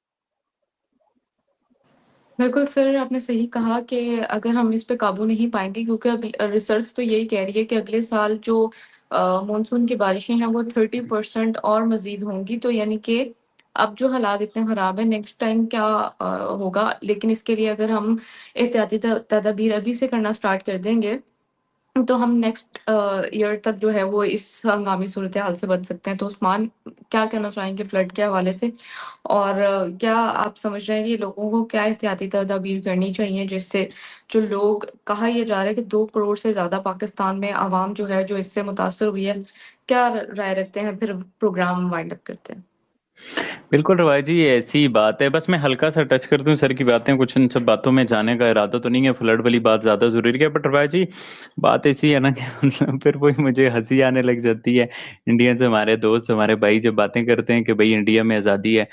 बिल्कुल सर, आपने सही कहा कि अगर हम इस पे काबू नहीं पाएँगे, क्योंकि रिसर्च तो यही कह रही है कि अगले साल जो मानसून की बारिशें हैं वो 30% और मज़ीद होंगी। तो यानी कि अब जो हालात इतने ख़राब हैं, नेक्स्ट टाइम क्या होगा? लेकिन इसके लिए अगर हम एहतियाती तदाबीर अभी से करना स्टार्ट कर देंगे, तो हम नेक्स्ट ईयर तक जो है वो इस हंगामी सूरत-ए-हाल से बच सकते हैं। तो उस्मान, क्या कहना चाहेंगे फ्लड के हवाले से? और क्या आप समझ रहे हैं कि लोगों को क्या एहतियाती तदाबीर करनी चाहिए, जिससे जो लोग, कहा यह जा रहा है कि 2 करोड़ से ज़्यादा पाकिस्तान में आवाम जो है, जो इससे मुतासर हुई है, क्या राय रखते हैं? फिर प्रोग्राम वाइंड अप करते हैं। बिल्कुल रवाई जी, ये ऐसी बात है। बस मैं हल्का सा टच कर दूं सर की बातें, कुछ इन सब बातों में जाने का इरादा तो नहीं है, फ्लड वाली बात ज़्यादा ज़रूरी है। बट रवाई जी, बात ऐसी है ना कि मतलब फिर वही मुझे हंसी आने लग जाती है। इंडियंस, हमारे दोस्त, हमारे भाई जब बातें करते हैं कि भाई इंडिया में आज़ादी है।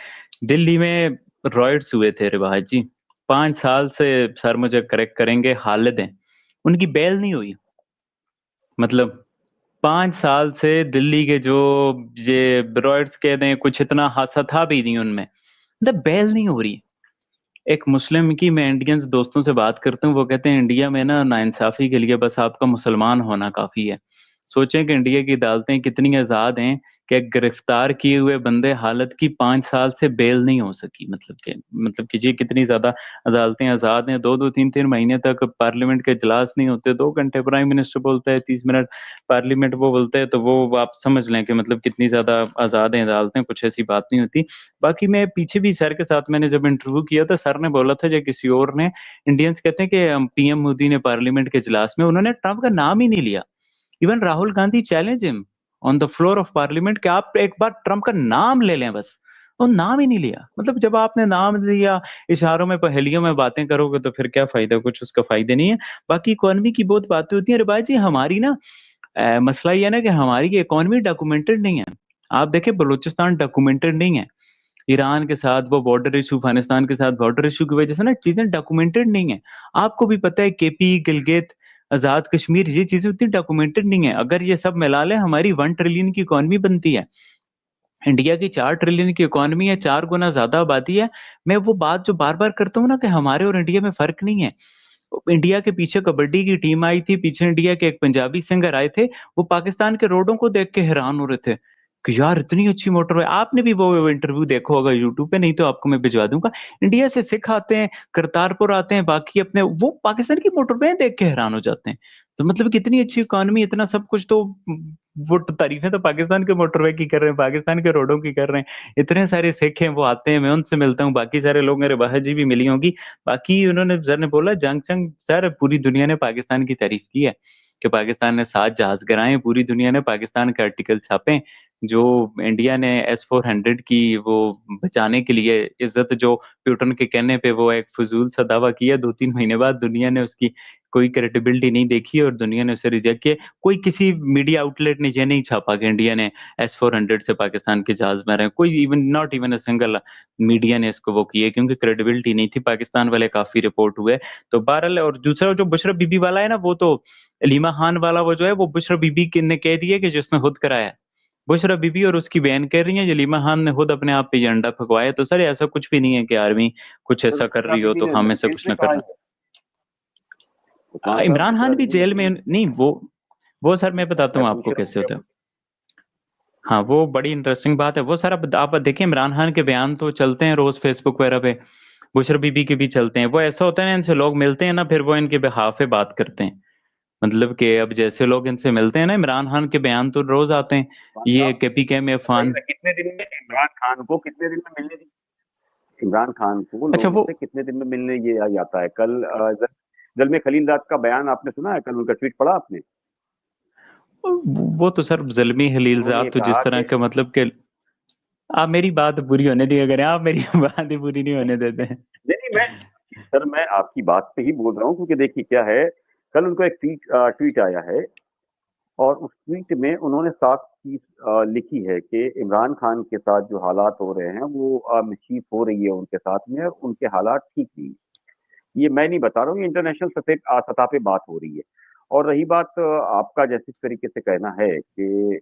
दिल्ली में रॉयट्स हुए थे रिवाज जी, 5 साल से, सर मुझे करेक्ट करेंगे, हालिद हैं, उनकी बेल नहीं हुई। मतलब 5 साल से दिल्ली के जो ये रॉयट्स कह दें, कुछ इतना हादसा था भी नहीं उनमें, मतलब बेल नहीं हो रही। एक मुस्लिम की, मैं इंडियंस दोस्तों से बात करता हूँ, वो कहते हैं इंडिया में ना नाइंसाफी के लिए बस आपका मुसलमान होना काफ़ी है। सोचें कि इंडिया की अदालतें कितनी आज़ाद हैं कि गिरफ्तार किए हुए बंदे हालत की 5 साल से बेल नहीं हो सकी। मतलब कीजिए कितनी ज़्यादा अदालतें आज़ाद हैं। 2-2 3-3 महीने तक पार्लियामेंट के इजलास नहीं होते। 2 घंटे प्राइम मिनिस्टर बोलता है, 30 मिनट पार्लियामेंट वो बोलता है, तो वो आप समझ लें कि मतलब कितनी ज़्यादा आज़ाद हैं अदालतें, कुछ ऐसी बात नहीं होती। बाकी मैं पीछे भी सर के साथ मैंने जब इंटरव्यू किया था, सर ने बोला था या किसी और ने, इंडियंस कहते हैं कि पीएम मोदी ने पार्लियामेंट के इजलास में उन्होंने ट्रंप का नाम ही नहीं लिया। Even Rahul Gandhi challenge him on the floor of parliament कि आप एक बार ट्रंप का नाम ले लें बस। वो नाम ही नहीं लिया। मतलब जब आपने नाम लिया, इशारों में, पहेलियों में बातें करोगे तो फिर क्या फायदा? कुछ उसका फायदे नहीं है। बाकी इकोनॉमी की बहुत बातें होती हैं। रिबाज जी, हमारी ना मसला ये है ना कि हमारी इकोनॉमी डॉक्यूमेंटेड नहीं है। आप देखें, बलूचिस्तान डॉक्यूमेंटेड नहीं है। ईरान के साथ वो बॉर्डर इशू, अफगानिस्तान के साथ बॉर्डर इशू की वजह से ना चीजें डॉक्यूमेंटेड नहीं है। आपको भी पता है, केपी, गिलगित, आजाद कश्मीर, ये चीजें उतनी डॉक्यूमेंटेड नहीं है। अगर ये सब मिला लें, हमारी 1 ट्रिलियन की इकोनॉमी बनती है। इंडिया की 4 ट्रिलियन की इकोनॉमी है, 4 गुना ज्यादा आबादी है। मैं वो बात जो बार बार करता हूँ ना कि हमारे और इंडिया में फर्क नहीं है। इंडिया के पीछे कबड्डी की टीम आई थी, पीछे इंडिया के एक पंजाबी सिंगर आए थे, वो पाकिस्तान के रोडों को देख के हैरान हो रहे थे कि यार इतनी अच्छी मोटरवे। आपने भी वो इंटरव्यू देखा होगा यूट्यूब पे, नहीं तो आपको मैं भिजवा दूंगा। इंडिया से सिख आते हैं, करतारपुर आते हैं, बाकी अपने, वो पाकिस्तान की मोटरवे देख के हैरान हो जाते हैं। तो मतलब कितनी अच्छी इकोनॉमी, इतना सब कुछ, तो वो तारीफें तो पाकिस्तान के मोटरवे की कर रहे हैं, पाकिस्तान के रोडों की कर रहे हैं। इतने सारे सिख हैं, वो आते हैं, मैं उनसे मिलता हूँ। बाकी सारे लोग, मेरे बाहर जी भी मिली होंगी। बाकी उन्होंने, सर ने बोला, जंग चंग सर, पूरी दुनिया ने पाकिस्तान की तारीफ की है कि पाकिस्तान ने 7 जहाज गिराए, पूरी दुनिया ने पाकिस्तान के आर्टिकल छापे। जो इंडिया ने S-400 की वो बचाने के लिए इज्जत, जो प्यूटन के कहने पे वो एक फजूल सा दावा किया, 2-3 महीने बाद दुनिया ने उसकी कोई क्रेडिबिलिटी नहीं देखी और दुनिया ने उसे रिजेक्ट किया। कोई किसी मीडिया आउटलेट ने ये नहीं छापा कि इंडिया ने S-400 से पाकिस्तान के जहाज मारे। कोई even, not even a single media ने इसको वो किए, क्योंकि क्रेडिबिलिटी नहीं थी। पाकिस्तान वाले काफी रिपोर्ट हुए। तो बहरहाल, और दूसरा जो बुशरा बीबी वाला है ना, वो तो अलीमा खान वाला, वो जो है, वो बुशरा बीबी ने कह दिया कि जिसने खुद कराया है। बुशरा बीबी और उसकी बहन कह रही है अलीमा खान ने खुद अपने आप पे ये अंडा फकवाया। तो सर ऐसा कुछ भी नहीं है कि आर्मी कुछ सर ऐसा कर बुशरा रही हो बीबी तो ने हम ऐसा जेल कुछ से ना कहा करना। है उस्मान साहब, इमरान बुशरा खान भी बीबी ने जेल में जेल नहीं, वो सर मैं बताता मैं हूँ पूछ आपको रहा हूँ कैसे क्या होता है। कुछ। हाँ, वो बड़ी इंटरेस्टिंग बात है वो सर। अब आप देखिए, इमरान खान के बयान तो चलते हैं रोज फेसबुक वगैरह पे, बुशरा बीबी के भी चलते हैं। वो ऐसा होता है ना, इनसे लोग मिलते हैं ना, फिर वो इनके बिहाफ पे बात करते हैं। मतलब कि अब जैसे लोग इनसे मिलते हैं ना, इमरान खान के बयान तो रोज आते हैं। उस्मान ये साहब, केपीके में बताइए अफवान। ना, कितने दिन में इमरान खान को, कितने दिन में मिलने दी, इमरान खान को अच्छा, लोगों वो से कितने दिन में मिलने ये आ जाता है? कल जलमे खलीलजाद का बयान आपने सुना है? कल उनका ट्वीट पढ़ा आपने? वो तो सर ज़ल्मी उन्होंने ये खलीलज़ाद तो कहा जिस तरह कि का, मतलब कि आप मेरी बात पूरी होने दिया करें, आप मेरी बात ही पूरी नहीं होने देते हैं। नहीं नहीं, मैं सर, मैं आपकी बात पे ही बोल रहा हूँ, क्योंकि देखिए क्या है, कल उनको एक ट्वीट आया है और उस ट्वीट में उन्होंने साफ चीज लिखी है कि इमरान खान के साथ जो हालात हो रहे हैं वो मिसचीफ हो रही है उनके साथ में, और उनके हालात ठीक नहीं। ये मैं नहीं बता रहा हूँ, ये इंटरनेशनल सतह पे बात हो रही है। और रही बात आपका जिस तरीके से कहना है कि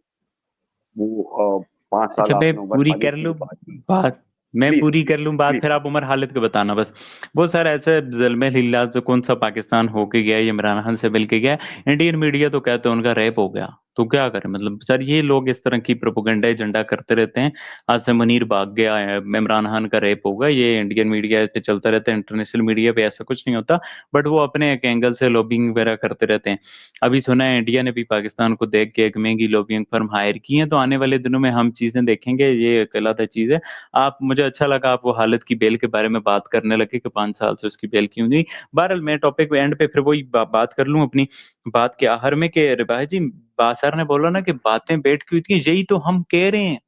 वो 5 साल अच्छा मैं आपने उमर पूरी खालिद कर की जो लूं बात की। बात, मैं प्लीज पूरी कर लूं बात, प्लीज। फिर आप उमर खालिद को बताना बस। वो सर ऐसे जलमे लीला से कौन सा पाकिस्तान होके गया, ये इमरान खान से मिल के गया, इंडियन मीडिया तो कहते हैं उनका रेप हो गया। तो क्या करें, मतलब सर ये लोग इस तरह की प्रोपोगंडा एजेंडा करते रहते हैं। आज से मुनीर भाग गया है, इमरान खान का रेप होगा, ये इंडियन मीडिया पे चलता रहता है, इंटरनेशनल मीडिया पे ऐसा कुछ नहीं होता। बट वो अपने एक एंगल से लॉबिंग वगैरह करते रहते हैं। अभी सुना है इंडिया ने भी पाकिस्तान को देख के एक महंगी लॉबिंग फर्म हायर की है, तो आने वाले दिनों में हम चीजें देखेंगे, ये एक अलग चीज है। आप, मुझे अच्छा लगा आप वो हालत की बेल के बारे में बात करने लगे कि 5 साल से उसकी बेल क्यों नहीं। बहरहाल मैं टॉपिक एंड पे फिर वही बात कर लूं अपनी बात के आखिर में कि रिबाह जी, बासर ने बोला ना कि बातें बैठ की हुई थी, यही तो हम कह रहे हैं,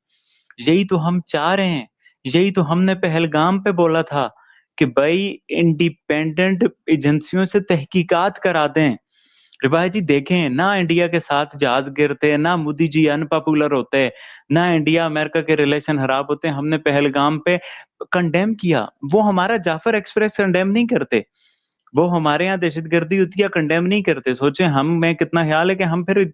यही तो हम चाह रहे हैं, यही तो हमने पहलगाम पे बोला था कि भाई इंडिपेंडेंट एजेंसियों से तहकीकात करा दें। रिवाज जी देखें ना, इंडिया के साथ जहाज गिरते, ना मोदी जी अनपॉपुलर होते, ना इंडिया अमेरिका के रिलेशन खराब होते, हमने पहलगाम पे कंडेम किया। वो हमारा जाफर एक्सप्रेस कंडेम नहीं करते, वो हमारे यहाँ दहशतगर्दी होती है कंडेम नहीं करते। सोचे हम, मैं कितना ख्याल है कि हम फिर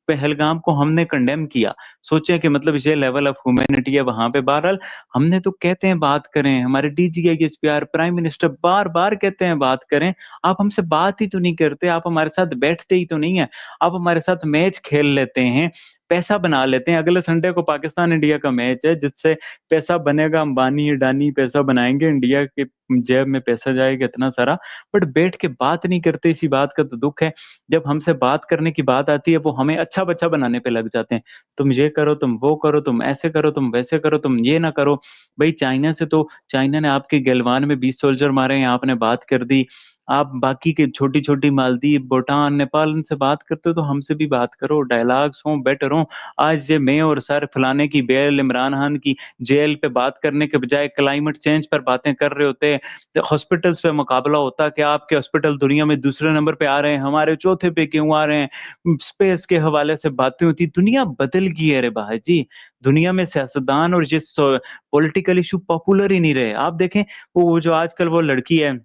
पहलगाम को हमने कंडेम किया। सोचे कि मतलब ये लेवल ऑफ ह्यूमैनिटी है वहां पे। बहरहाल हमने तो कहते हैं बात करें, हमारे डीजीआई के एसपीआर प्राइम मिनिस्टर बार बार कहते हैं बात करें। आप हमसे बात ही तो नहीं करते, आप हमारे साथ बैठते ही तो नहीं है। आप हमारे साथ मैच खेल लेते हैं, पैसा बना लेते हैं। अगले संडे को पाकिस्तान इंडिया का मैच है, जिससे पैसा बनेगा, अंबानी अडानी पैसा बनाएंगे, इंडिया के जेब में पैसा जाएगा इतना सारा। बट बैठ के बात नहीं करते, इसी बात का तो दुख है। जब हमसे बात करने की बात आती है, वो हमें अच्छा बच्चा बनाने पे लग जाते हैं। तुम ये करो, तुम वो करो, तुम ऐसे करो, तुम वैसे करो, तुम ये ना करो। भाई चाइना से तो, चाइना ने आपके गलवान में 20 सोल्जर मारे हैं, आपने बात कर दी। आप बाकी के छोटी छोटी मालदीव, भूटान, नेपाल, उनसे बात करते हो तो हमसे भी बात करो, डायलॉग्स हो, बेटर हो। आज ये मैं और सर फलाने की बेल, इमरान खान की जेल पे बात करने के बजाय क्लाइमेट चेंज पर बातें कर रहे होते। हॉस्पिटल्स पे मुकाबला होता कि आपके हॉस्पिटल दुनिया में दूसरे नंबर पे आ रहे हैं, हमारे चौथे पे क्यों आ रहे हैं। स्पेस के हवाले से बातें होती। दुनिया बदल गई है रे भाई जी। दुनिया में सियासतदान और जिस पॉलिटिकल इशू पॉपुलर ही नहीं रहे। आप देखें वो जो आजकल वो लड़की है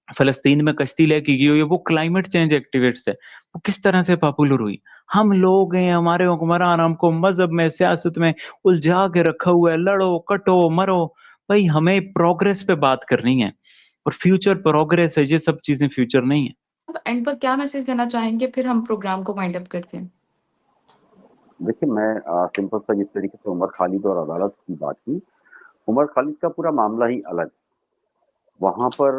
फलस्तीन में कश्ती लेके गई हुई है, वो क्लाइमेट चेंज एक्टिविस्ट है, वो किस तरह से पॉपुलर हुई। हम लोग हैं, हमारे हुक्मरान हमको मजहब में, सियासत में उलझा के रखा हुआ है, लड़ो कटो मरो। भाई हमें प्रोग्रेस पे बात करनी है, और फ्यूचर प्रोग्रेस है, ये सब चीजें फ्यूचर नहीं है। आप एंड पर क्या मैसेज देना चाहेंगे, फिर हम प्रोग्राम को वाइंड अप करते हैं। देखिए, मैं सिंपल सा जिस तरीके से उमर खालिद और अदालत की बात की, उमर खालिद का पूरा मामला ही अलग। वहाँ पर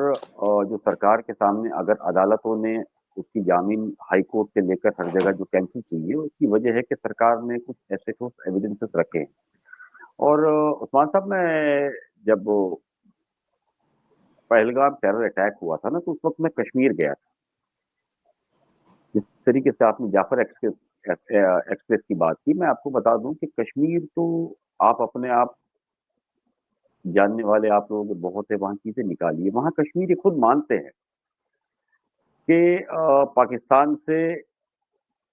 जो सरकार के सामने अगर अदालतों ने उसकी जामीन हाई कोर्ट से लेकर हर जगह जो कैंसिल की है, उसकी वजह है कि सरकार ने कुछ ऐसे ठोस एविडेंसेस रखे हैं। और उस्मान साहब, मैं जब पहलगाम टेरर अटैक हुआ था ना, तो उस वक्त मैं कश्मीर गया था। जिस तरीके से आपने जाफर एक्सप्रेस की बात की, मैं आपको बता दूं कि कश्मीर तो आप अपने आप जानने वाले आप लोग बहुत है, वहाँ चीजें निकालिए। वहाँ कश्मीरी खुद मानते हैं कि पाकिस्तान से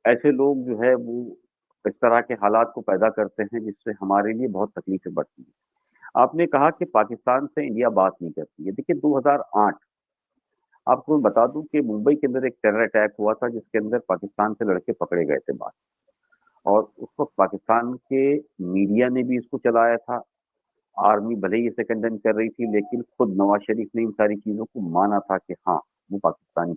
ऐसे लोग जो है वो इस तरह के हालात को पैदा करते हैं जिससे हमारे लिए बहुत तकलीफें बढ़ती हैं। आपने कहा कि पाकिस्तान से इंडिया बात नहीं करती है। देखिए 2008, आपको मैं बता दूं कि मुंबई के अंदर एक टेरर अटैक हुआ था जिसके अंदर पाकिस्तान से लड़के पकड़े गए थे बाहर। और उस वक्त पाकिस्तान के मीडिया ने भी इसको चलाया था। आर्मी भले ही इसे कंडेम कर रही थी, लेकिन खुद नवाज शरीफ ने इन सारी चीजों को माना था कि हाँ, वो पाकिस्तानी।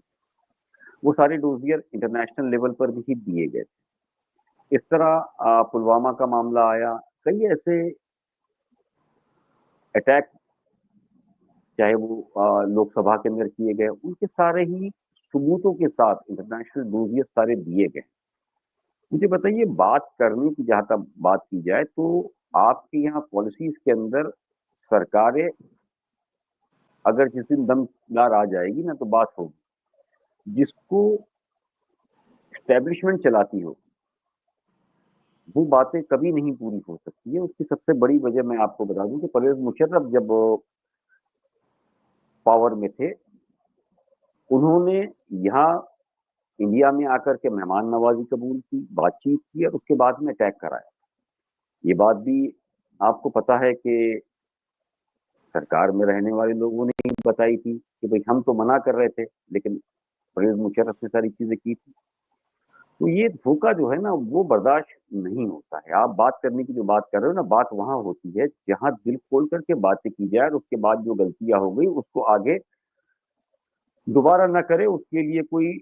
वो सारे डोजियर इंटरनेशनल लेवल पर भी दिए गए थे। इस तरह पुलवामा का मामला आया, कई ऐसे अटैक, चाहे वो लोकसभा के अंदर किए गए, उनके सारे ही सबूतों के साथ इंटरनेशनल डोजियर सारे दिए गए। मुझे बताइए, बात करने की जहां तक बात की जाए तो आपके यहाँ पॉलिसीज के अंदर सरकारें अगर जिस दिन दमदार आ जाएगी ना, तो बात होगी। जिसको एस्टेब्लिशमेंट चलाती हो, वो बातें कभी नहीं पूरी हो सकती है। उसकी सबसे बड़ी वजह मैं आपको बता दूं कि परवेज मुशर्रफ जब पावर में थे, उन्होंने यहाँ इंडिया में आकर के मेहमान नवाजी कबूल की, बातचीत की, और उसके बाद में अटैक कराया। ये बात भी आपको पता है कि सरकार में रहने वाले लोगों ने ही बताई थी कि भाई हम तो मना कर रहे थे, लेकिन परवेज मुशर्रफ ने सारी चीजें की थी। तो ये धोखा जो है ना, वो बर्दाश्त नहीं होता है। आप बात करने की जो बात कर रहे हो ना, बात वहां होती है जहां दिल खोल करके बातें की जाए और उसके बाद जो गलतियां हो गई उसको आगे दोबारा न करे, उसके लिए कोई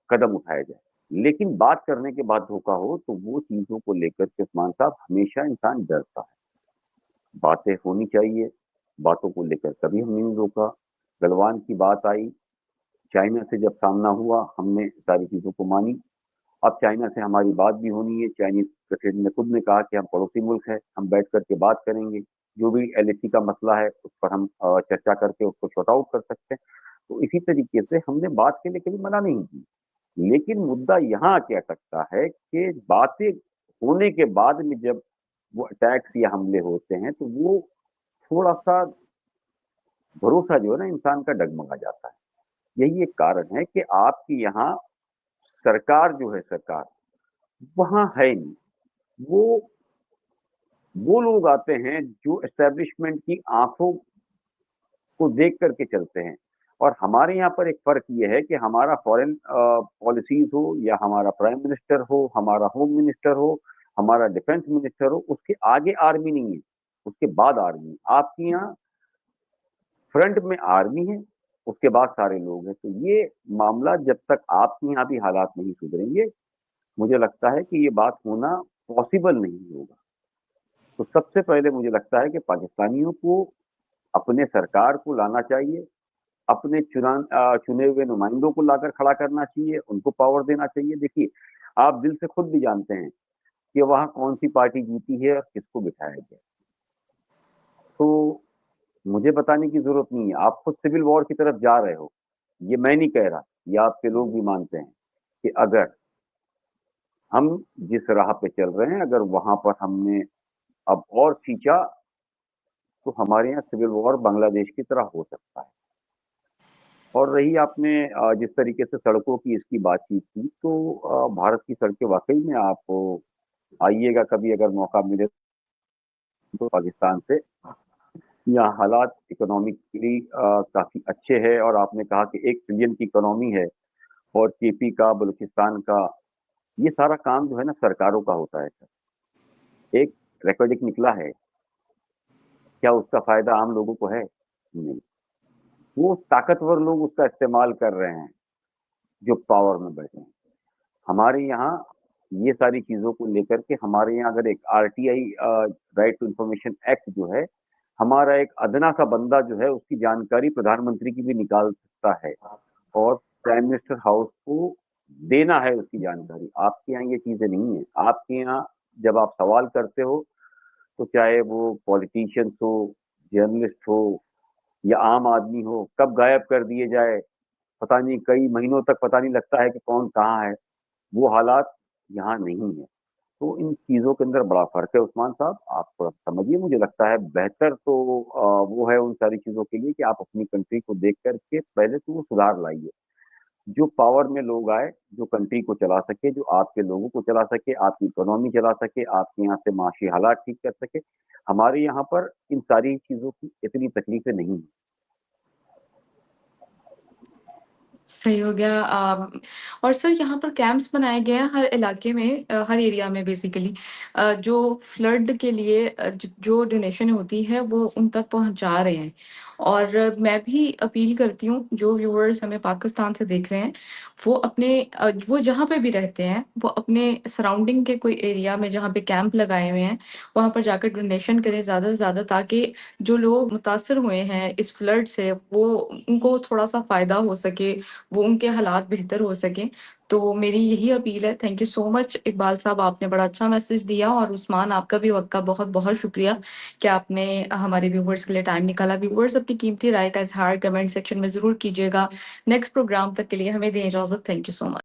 कदम उठाया जाए। लेकिन बात करने के बाद धोखा हो तो वो चीजों को लेकर के उस्मान साहब हमेशा इंसान डरता है। बातें होनी चाहिए, बातों को लेकर कभी हम नहीं रोका। गलवान की बात आई, चाइना से जब सामना हुआ हमने सारी चीजों को मानी। अब चाइना से हमारी बात भी होनी है। चाइनीज प्रेसिडेंट ने खुद ने कहा कि हम पड़ोसी मुल्क है, हम बैठ करके बात करेंगे, जो भी एलएसी का मसला है उस पर हम चर्चा करके उसको शॉर्ट आउट कर सकते हैं। तो इसी तरीके से हमने बात के लिए कभी मना नहीं की। लेकिन मुद्दा यहाँ आके अटकता है कि बातें होने के बाद में जब वो अटैक्स या हमले होते हैं तो वो थोड़ा सा भरोसा जो है ना इंसान का डगमगा जाता है। यही एक कारण है कि आपकी यहाँ सरकार जो है, सरकार वहां है नहीं। वो वो लोग आते हैं जो एस्टेब्लिशमेंट की आंखों को देख करके चलते हैं। और हमारे यहाँ पर एक फर्क ये है कि हमारा फॉरेन पॉलिसीज हो या हमारा प्राइम मिनिस्टर हो, हमारा होम मिनिस्टर हो, हमारा डिफेंस मिनिस्टर हो, उसके आगे आर्मी नहीं है, उसके बाद आर्मी। आपके यहाँ फ्रंट में आर्मी है, उसके बाद सारे लोग हैं। तो ये मामला जब तक आपके यहाँ भी हालात नहीं सुधरेंगे, मुझे लगता है कि ये बात होना पॉसिबल नहीं होगा। तो सबसे पहले मुझे लगता है कि पाकिस्तानियों को अपने सरकार को लाना चाहिए, अपने चुने हुए नुमाइंदों को लाकर खड़ा करना चाहिए, उनको पावर देना चाहिए। देखिए, आप दिल से खुद भी जानते हैं कि वहां कौन सी पार्टी जीती है और किसको बिठाया गया। तो मुझे बताने की जरूरत नहीं है, आप खुद सिविल वॉर की तरफ जा रहे हो। ये मैं नहीं कह रहा, ये आपके लोग भी मानते हैं कि अगर हम जिस राह पे चल रहे हैं, अगर वहां पर हमने अब और खींचा तो हमारे यहाँ सिविल वॉर बांग्लादेश की तरह हो सकता है। और रही आपने जिस तरीके से सड़कों की इसकी बातचीत की, तो भारत की सड़कें वाकई में आप आइएगा कभी अगर मौका मिले तो पाकिस्तान से। यहाँ हालात इकोनॉमिकली काफी अच्छे हैं। और आपने कहा कि 1 ट्रिलियन की इकोनॉमी है और केपी का, बलूचिस्तान का, ये सारा काम जो है ना सरकारों का होता है सर। एक रिकॉर्ड एक निकला है, क्या उसका फायदा आम लोगों को है? नहीं। वो ताकतवर लोग उसका इस्तेमाल कर रहे हैं जो पावर में बैठे हैं। हमारे यहाँ ये सारी चीजों को लेकर के हमारे यहाँ अगर एक RTI, right to information act जो है, हमारा एक अदना सा बंदा जो है उसकी जानकारी प्रधानमंत्री की भी निकाल सकता है और प्राइम मिनिस्टर हाउस को देना है उसकी जानकारी। आपके यहाँ ये चीजें नहीं है। आपके यहाँ जब आप सवाल करते हो तो चाहे वो पॉलिटिशियंस हो, जर्नलिस्ट हो या आम आदमी हो, कब गायब कर दिए जाए पता नहीं, कई महीनों तक पता नहीं लगता है कि कौन कहाँ है। वो हालात यहाँ नहीं है। तो इन चीजों के अंदर बड़ा फर्क है उस्मान साहब, आप थोड़ा समझिए। मुझे लगता है बेहतर तो वो है उन सारी चीजों के लिए कि आप अपनी कंट्री को देख करके पहले तो वो सुधार लाइए। जो पावर में लोग आए, जो कंट्री को चला सके, जो आपके लोगों को चला सके, आपकी इकोनॉमी चला सके, आपके यहाँ से माशी हालात ठीक कर सके। हमारे यहाँ पर इन सारी चीजों की इतनी तकलीफें नहीं है। सही हो गया। और सर यहाँ पर कैंप्स बनाए गए हैं हर इलाके में, हर एरिया में बेसिकली, जो फ्लड के लिए जो डोनेशन होती है वो उन तक पहुँचा रहे हैं। और मैं भी अपील करती हूँ जो व्यूअर्स हमें पाकिस्तान से देख रहे हैं, वो अपने वो जहाँ पे भी रहते हैं वो अपने सराउंडिंग के कोई एरिया में जहाँ पे कैंप लगाए हुए हैं वहाँ पर जाकर डोनेशन करें ज़्यादा से ज़्यादा, ताकि जो लोग मुतासर हुए हैं इस फ्लड से वो उनको थोड़ा सा फ़ायदा हो सके, वो उनके हालात बेहतर हो सकें। तो मेरी यही अपील है। Thank you so much Iqbal साहब, आपने बड़ा अच्छा मैसेज दिया। और उस्मान, आपका भी वक़्त का बहुत-बहुत शुक्रिया कि आपने हमारे व्यूअर्स के लिए टाइम निकाला। व्यूअर्स अपनी कीमती राय का इज़हार कमेंट सेक्शन में ज़रूर कीजिएगा। नेक्स्ट प्रोग्राम तक के लिए हमें दें इजाज़त। Thank you so much.